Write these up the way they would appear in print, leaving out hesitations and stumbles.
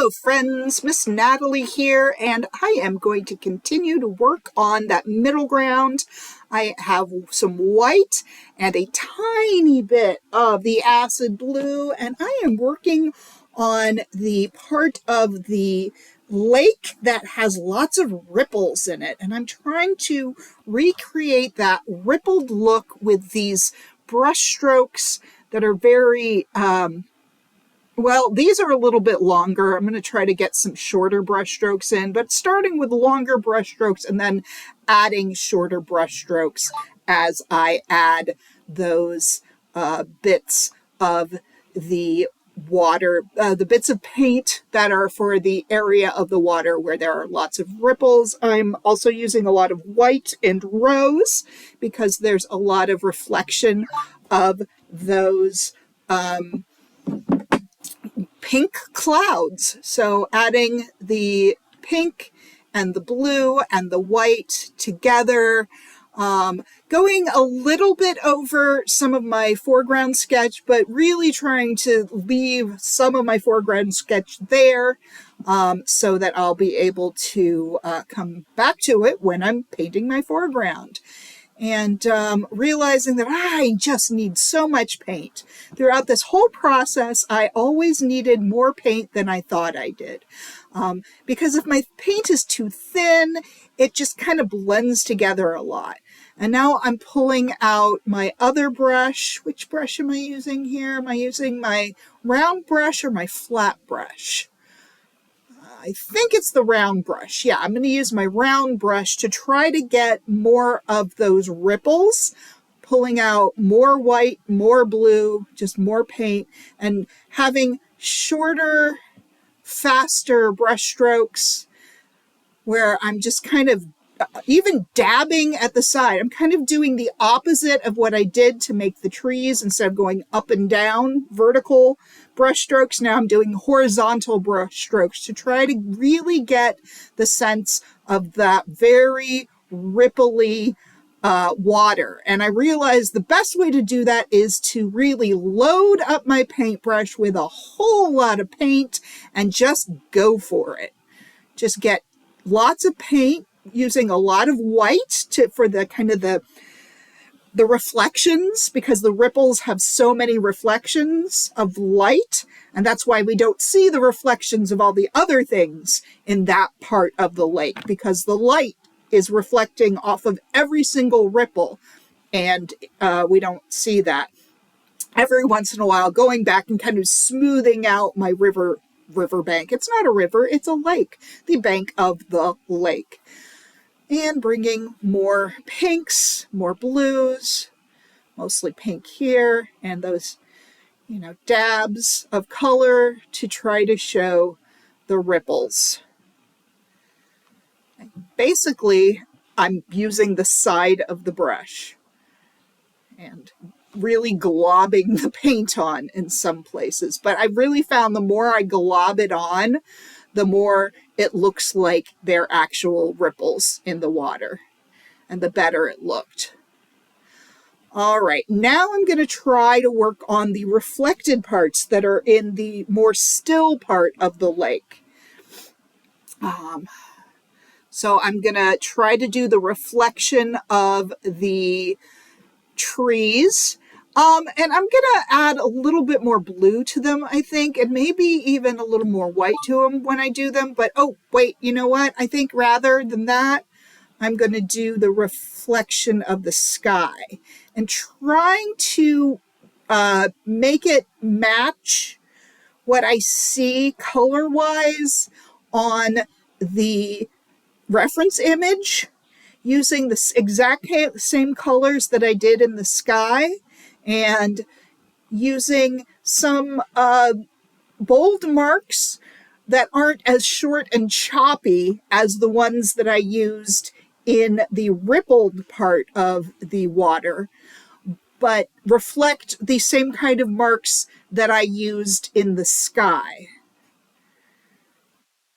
Hello friends, Miss Natalie here, and I am going to continue to work on that middle ground. I have some white and a tiny bit of the acid blue, and I am working on the part of the lake that has lots of ripples in it, and I'm trying to recreate that rippled look with these brush strokes that are very well, these are a little bit longer. I'm going to try to get some shorter brush strokes in, but starting with longer brush strokes and then adding shorter brush strokes as I add those bits of the water, the bits of paint that are for the area of the water where there are lots of ripples. I'm also using a lot of white and rose because there's a lot of reflection of those pink clouds. So adding the pink and the blue and the white together, going a little bit over some of my foreground sketch, but really trying to leave some of my foreground sketch there so that I'll be able to come back to it when I'm painting my foreground. And realizing that I just need so much paint. Throughout this whole process, I always needed more paint than I thought I did. Because if my paint is too thin, it just kind of blends together a lot. And now I'm pulling out my other brush. Which brush am I using here? Am I using my round brush or my flat brush? I think it's the round brush. Yeah, I'm going to use my round brush to try to get more of those ripples, pulling out more white, more blue, just more paint, and having shorter, faster brush strokes where I'm just kind of even dabbing at the side. I'm kind of doing the opposite of what I did to make the trees. Instead of going up and down vertical brush strokes, now I'm doing horizontal brush strokes to try to really get the sense of that very ripply water. And I realized the best way to do that is to really load up my paintbrush with a whole lot of paint and just go for it. Just get lots of paint, using a lot of white for the kind of the reflections, because the ripples have so many reflections of light, and that's why we don't see the reflections of all the other things in that part of the lake, because the light is reflecting off of every single ripple, and we don't see that. Every once in a while, going back and kind of smoothing out my riverbank. It's not a river, it's a lake, the bank of the lake. And bringing more pinks, more blues, mostly pink here, and those, dabs of color to try to show the ripples. Basically, I'm using the side of the brush and really globbing the paint on in some places. But I really found the more I glob it on, the more it looks like they're actual ripples in the water, and the better it looked. All right, now I'm going to try to work on the reflected parts that are in the more still part of the lake. So I'm going to try to do the reflection of the trees. And I'm going to add a little bit more blue to them, I think, and maybe even a little more white to them when I do them. But, oh, wait, you know what? I think rather than that, I'm going to do the reflection of the sky and trying to make it match what I see color-wise on the reference image, using the exact same colors that I did in the sky, and using some bold marks that aren't as short and choppy as the ones that I used in the rippled part of the water, but reflect the same kind of marks that I used in the sky.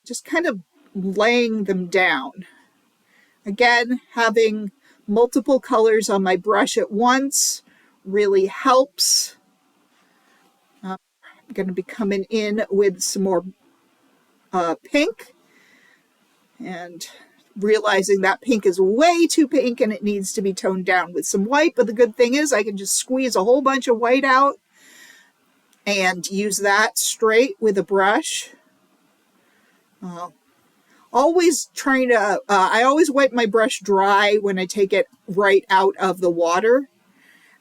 Just kind of laying them down. Again, having multiple colors on my brush at once really helps. I'm going to be coming in with some more pink, and realizing that pink is way too pink and it needs to be toned down with some white. But the good thing is I can just squeeze a whole bunch of white out and use that straight with a brush. Always trying to, I always wipe my brush dry when I take it right out of the water.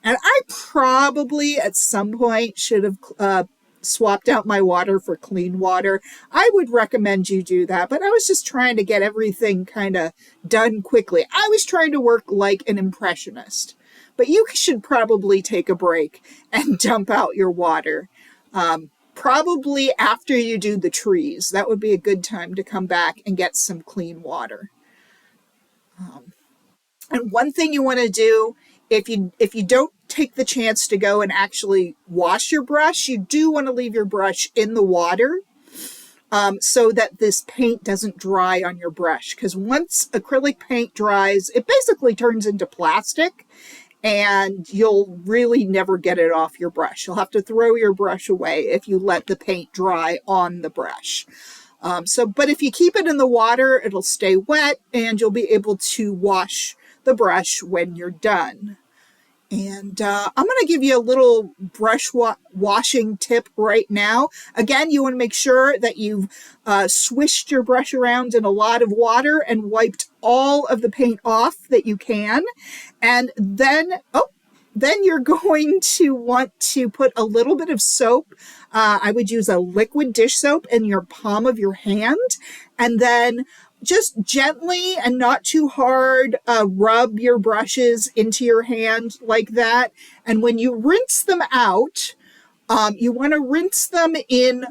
And I probably at some point should have swapped out my water for clean water. I would recommend you do that, but I was just trying to get everything kind of done quickly. I was trying to work like an impressionist, but you should probably take a break and dump out your water. Probably after you do the trees. That would be a good time to come back and get some clean water. And one thing you want to do, if you don't take the chance to go and actually wash your brush, you do want to leave your brush in the water so that this paint doesn't dry on your brush. Because once acrylic paint dries, it basically turns into plastic, and you'll really never get it off your brush. You'll have to throw your brush away if you let the paint dry on the brush. But if you keep it in the water, it'll stay wet and you'll be able to wash the brush when you're done. And I'm going to give you a little brush washing tip right now. Again, you want to make sure that you've swished your brush around in a lot of water and wiped all of the paint off that you can. And then you're going to want to put a little bit of soap. I would use a liquid dish soap in your palm of your hand, and then just gently and not too hard rub your brushes into your hand like that. And when you rinse them out, you want to rinse them in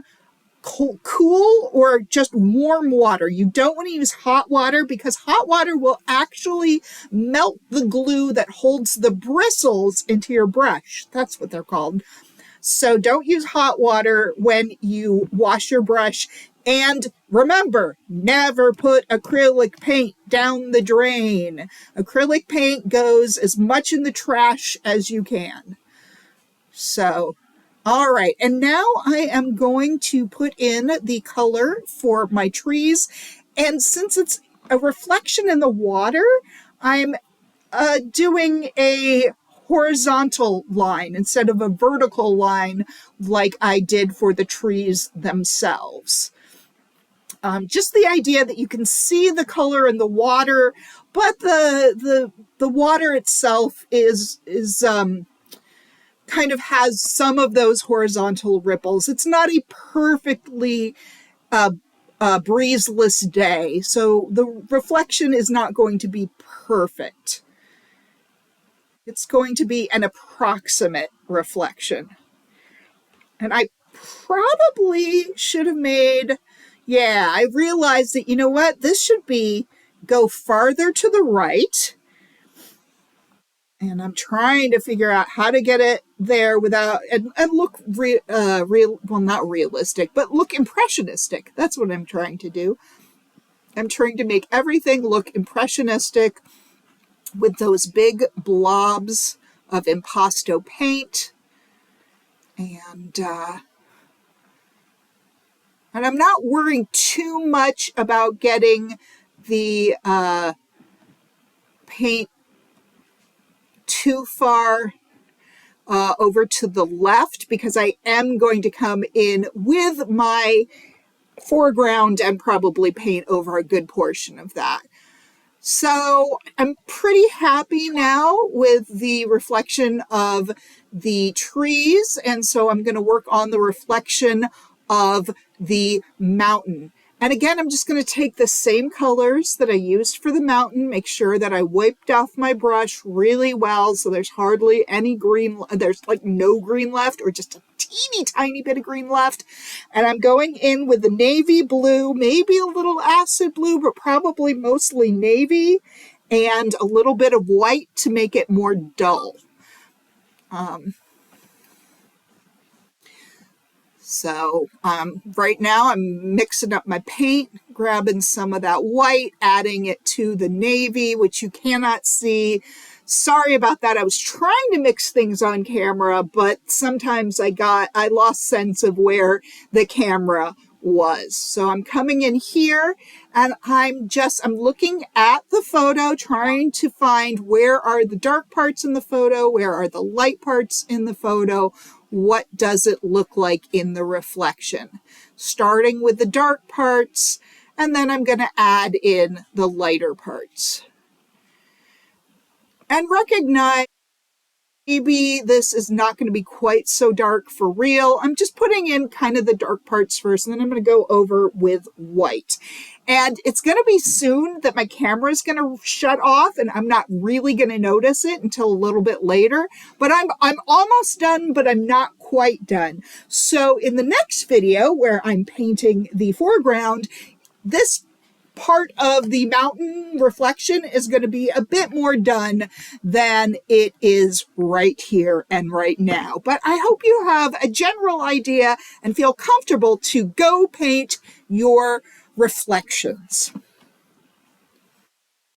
cool or just warm water. You don't want to use hot water because hot water will actually melt the glue that holds the bristles into your brush. That's what they're called. So don't use hot water when you wash your brush. And remember, never put acrylic paint down the drain. Acrylic paint goes as much in the trash as you can. So, all right. And now I am going to put in the color for my trees. And since it's a reflection in the water, I'm doing a horizontal line instead of a vertical line like I did for the trees themselves. Just the idea that you can see the color in the water, but the water itself is kind of has some of those horizontal ripples. It's not a perfectly breezeless day, so the reflection is not going to be perfect. It's going to be an approximate reflection. And I probably should have made, I realized that, you know what, this should go farther to the right. And I'm trying to figure out how to get it there without, and look not realistic, but look impressionistic. That's what I'm trying to do. I'm trying to make everything look impressionistic with those big blobs of impasto paint. And I'm not worrying too much about getting the paint too far over to the left, because I am going to come in with my foreground and probably paint over a good portion of that. So I'm pretty happy now with the reflection of the trees, and so I'm going to work on the reflection of the mountain. And again, I'm just going to take the same colors that I used for the mountain, make sure that I wiped off my brush really well so there's hardly any green, there's like no green left, or just a teeny tiny bit of green left. And I'm going in with the navy blue, maybe a little acid blue, but probably mostly navy, and a little bit of white to make it more dull. So right now I'm mixing up my paint, grabbing some of that white, adding it to the navy, which you cannot see. Sorry about that. I was trying to mix things on camera, but sometimes I lost sense of where the camera was. So I'm coming in here and I'm looking at the photo, trying to find where are the dark parts in the photo, where are the light parts in the photo, what does it look like in the reflection. Starting with the dark parts, and then I'm going to add in the lighter parts. And recognize maybe this is not going to be quite so dark for real. I'm just putting in kind of the dark parts first, and then I'm going to go over with white. And it's going to be soon that my camera is going to shut off, and I'm not really going to notice it until a little bit later. But I'm almost done, but I'm not quite done. So in the next video, where I'm painting the foreground, this part of the mountain reflection is going to be a bit more done than it is right here and right now. But I hope you have a general idea and feel comfortable to go paint your reflections.